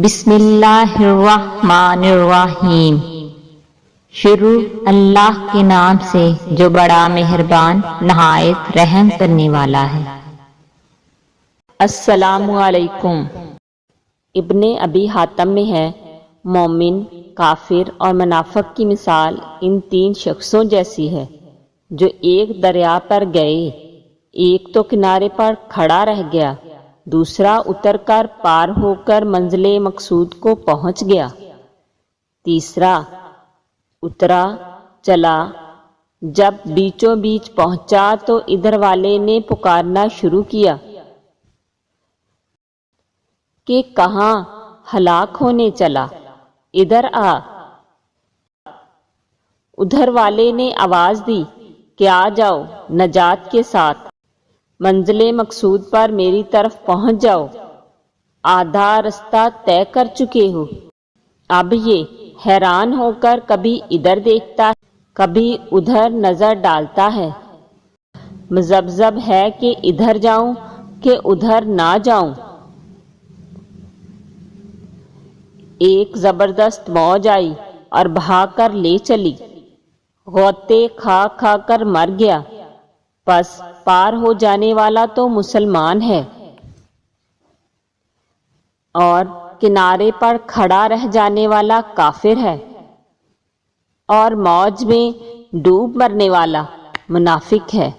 بسم اللہ الرحمن الرحیم۔ شروع اللہ کے نام سے جو بڑا مہربان نہایت رحم کرنے والا ہے۔ السلام علیکم۔ ابن ابی حاتم میں ہے، مومن، کافر اور منافق کی مثال ان تین شخصوں جیسی ہے جو ایک دریا پر گئے، ایک تو کنارے پر کھڑا رہ گیا، دوسرا اتر کر پار ہو کر منزل مقصود کو پہنچ گیا، تیسرا اترا چلا، جب بیچوں بیچ پہنچا تو ادھر والے نے پکارنا شروع کیا کہ کہاں ہلاک ہونے چلا، ادھر آ۔ ادھر والے نے آواز دی کہ آ جاؤ نجات کے ساتھ، منزل مقصود پر میری طرف پہنچ جاؤ، آدھا رستہ طے کر چکے ہو۔ اب یہ حیران ہو کر کبھی ادھر دیکھتا ہے، کبھی ادھر نظر ڈالتا ہے، مذبذب ہے کہ ادھر جاؤں کہ ادھر نہ جاؤں۔ ایک زبردست موج آئی اور بہا کر لے چلی، غوطے کھا کھا کر مر گیا، پس پار ہو جانے والا تو مسلمان ہے اور کنارے پر کھڑا رہ جانے والا کافر ہے، اور موج میں ڈوب مرنے والا منافق ہے۔